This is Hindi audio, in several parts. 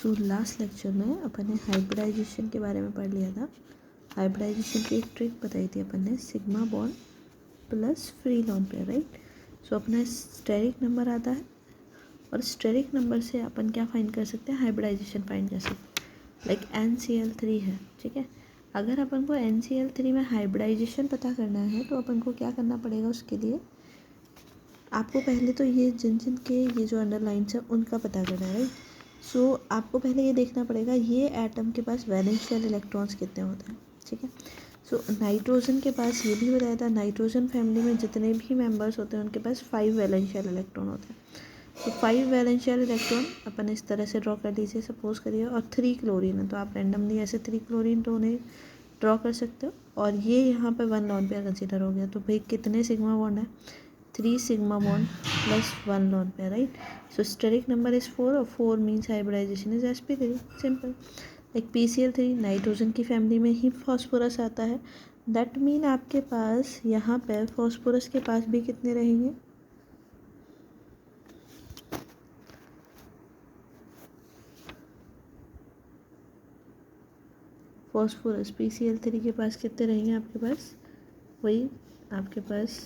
सो लास्ट लेक्चर में अपन ने हाइब्रिडाइजेशन के बारे में पढ़ लिया था। हाइब्रिडाइजेशन की एक ट्रिक बताई थी अपन ने, sigma bond plus free loan pair, right. So अपना स्टेरिक नंबर आता है और स्टेरिक नंबर से अपन क्या फाइंड कर सकते हैं, हाइब्रिडाइजेशन फाइंड कर सकते हैं। लाइक NCl3 है, ठीक है। अगर अपन को NCl3 में हाइब्रिडाइजेशन पता करना है तो अपन को क्या करना पड़ेगा, उसके लिए आपको पहले तो ये जिन जिन के ये जो अंडरलाइंस है उनका पता करना है, राइट। सो आपको पहले ये देखना पड़ेगा ये एटम के पास वैलेंस शेल इलेक्ट्रॉन्स कितने होते हैं, ठीक है। सो नाइट्रोजन के पास ये भी बताया था, नाइट्रोजन फैमिली में जितने भी मेंबर्स होते हैं उनके पास 5 वैलेंस शेल इलेक्ट्रॉन होते हैं। तो 5 वैलेंस शेल इलेक्ट्रॉन अपन इस तरह से ड्रॉ कर लीजिए, सपोज करिए, और 3 क्लोरीन है तो आप रैंडमली ऐसे 3 क्लोरीन तो उन्हें ड्रॉ कर सकते हो। और ये यहाँ पे 1 लॉन पेयर कंसीडर हो गया, तो भाई कितने सिग्मा बॉन्ड है, 3 sigma bond plus 1 lone pair, right. So steric number is 4 और 4 means hybridisation is sp3, simple. एक PCl3 नाइट्रोजन की फैमिली में ही फॉस्फोरस आता है, दैट मीन आपके पास यहाँ पे फॉस्फोरस के पास भी कितने रहेंगे, फॉस्फोरस PCl3 के पास कितने रहेंगे आपके पास, वही आपके पास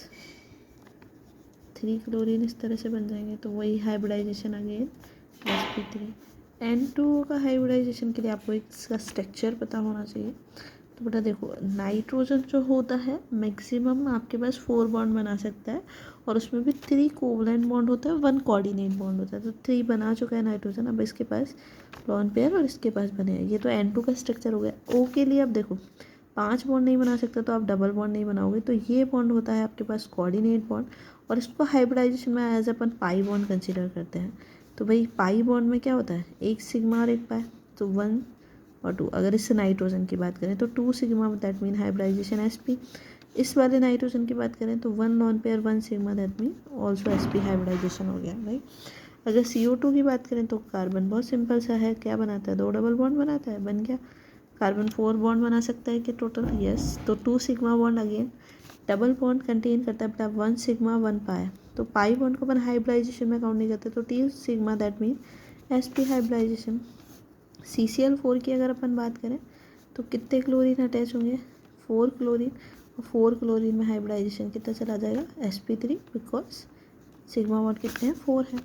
3 क्लोरीन इस तरह से बन जाएंगे, तो वही हाइब्रिडाइजेशन अगेन sp3। N2 का हाइब्रिडाइजेशन के लिए आपको इसका स्ट्रक्चर पता होना चाहिए। तो बेटा देखो, नाइट्रोजन जो होता है मैक्सिमम आपके पास 4 बॉन्ड बना सकता है और उसमें भी 3 कोवलेंट बॉन्ड होता है, 1 कोऑर्डिनेट बॉन्ड होता है। तो 3 बना चुका है नाइट्रोजन, अब इसके पास लॉन पेयर और इसके पास बने हैं। ये तो N2 का स्ट्रक्चर हो गया। O के लिए अब देखो 5 बॉन्ड नहीं बना सकता तो आप डबल बॉन्ड नहीं बनाओगे, तो ये बॉन्ड होता है आपके पास कोऑर्डिनेट बॉन्ड, और इसको हाइब्रिडाइजेशन में एज अपन पाई बॉन्ड कंसिडर करते हैं। तो भाई पाई बॉन्ड में क्या होता है, एक सिग्मा और एक पाई, तो 1 और 2। अगर इससे नाइट्रोजन की बात करें तो 2 sigma, that mean hybridization sp। इस वाले नाइट्रोजन की बात करें तो 1 lone pair 1 sigma, that mean also sp hybridization हो गया, राइट। अगर CO2 की बात करें तो कार्बन बहुत सिंपल सा है, क्या बनाता है, 2 डबल बॉन्ड बनाता है, बन गया। कार्बन 4 बॉन्ड बना सकता है कि टोटल, यस। तो 2 sigma bond, again double bond contain करता है बेटा 1 सिग्मा 1 पाई, तो पाई बॉन्ड को अपन हाइब्रिडाइजेशन में काउंट नहीं करते, तो 3 sigma, that mean sp hybridization. CCl4 की अगर अपन बात करें तो कितने क्लोरीन अटैच होंगे, 4 क्लोरीन, और 4 क्लोरीन में हाइब्रिडाइजेशन कितना चला जाएगा, sp3, बिकॉज सिग्मा बॉन्ड कितने हैं, 4 है।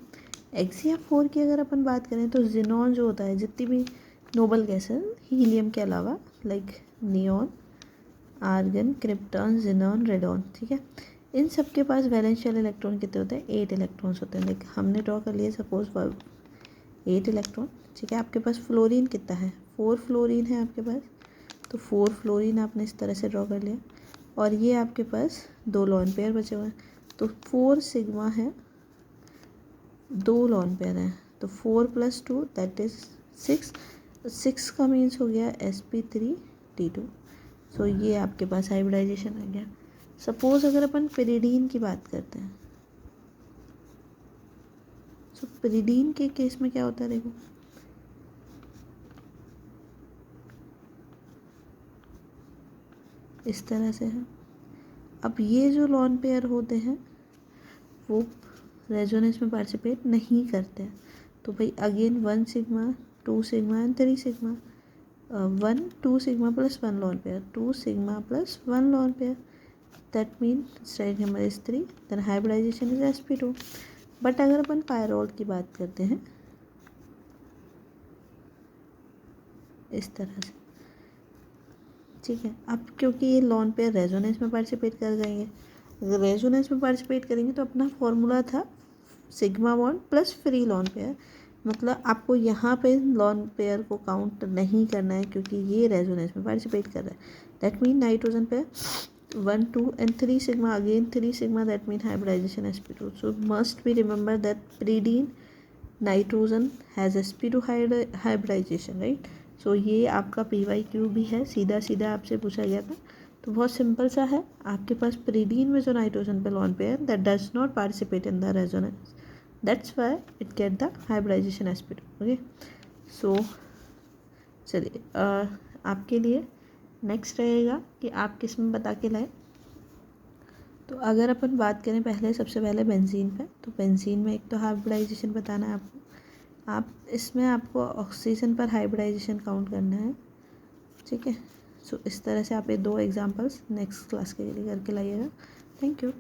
HCl4 की अगर अपन बात करें तो जिनॉन जो होता है, जितनी भी नोबल गैस है हीलियम के अलावा, like neon, argon, krypton, xenon, radon, ठीक है, इन सब के पास वैलेंस शेल इलेक्ट्रॉन कितने होते हैं, 8 इलेक्ट्रॉन्स होते हैं। लाइक हमने ड्रॉ कर लिए सपोज 8 इलेक्ट्रॉन, ठीक है। आपके पास फ्लोरीन कितना है, 4 फ्लोरीन है आपके पास, तो 4 फ्लोरीन आपने इस तरह से ड्रॉ कर लिया, और ये आपके पास 2 लॉन पेयर बचे हुए हैं, तो 4 सिग्मा है, 2 लॉन पेयर हैं, तो 4 + 2 दैट इज 6। 6 का मीन्स हो गया sp3T2। सो ये आपके पास हाइब्रिडाइजेशन आ गया। सपोज अगर अपन पिरिडीन की बात करते हैं, सो पिरिडीन के केस में क्या होता है, देखो इस तरह से है। अब ये जो लॉन पेयर होते हैं वो रेजोनेंस में पार्टिसिपेट नहीं करते हैं, तो भाई again 1 sigma 2 sigma and 3 sigma, 1 2 sigma plus 1 lone pair, 2 sigma plus 1 lone pair, that mean steric number is 3, then hybridization is sp2। But अगर अपन पायरोल की बात करते हैं इस तरह से, ठीक है, अब क्योंकि ये लॉन पेयर रेजोनेंस में पार्टिसिपेट कर जाएंगे, अगर रेजोनेंस में पार्टिसिपेट करेंगे तो अपना फॉर्मूला था sigma bond plus free lone pair, मतलब आपको यहाँ पे लॉन पेयर को काउंट नहीं करना है क्योंकि ये रेजोनेंस में पार्टिसिपेट कर रहा है। दैट मीन नाइट्रोजन पे 1 2 and 3 sigma, again 3 sigma, that mean hybridization sp2। so must be remember that pyridine nitrogen has sp2 hybridisation, right. So ये आपका PYQ भी है, सीधा सीधा आपसे पूछा गया था, तो बहुत सिंपल सा है। आपके पास pyridine में जो नाइट्रोजन पे lone pair that does not participate in the resonance, that's why it get the hybridisation sp2, okay. So चलिए आपके लिए नेक्स्ट रहेगा कि आप किस में बता के लाए। तो अगर अपन बात करें पहले, सबसे पहले बेंजीन पे, तो बेंजीन में एक तो हाइब्रिडाइजेशन बताना है आपको, आप इसमें आपको ऑक्सीजन पर हाइब्रिडाइजेशन काउंट करना है, ठीक है। सो इस तरह से आप ये 2 एग्जांपल्स नेक्स्ट क्लास के लिए करके लाइएगा। Thank you.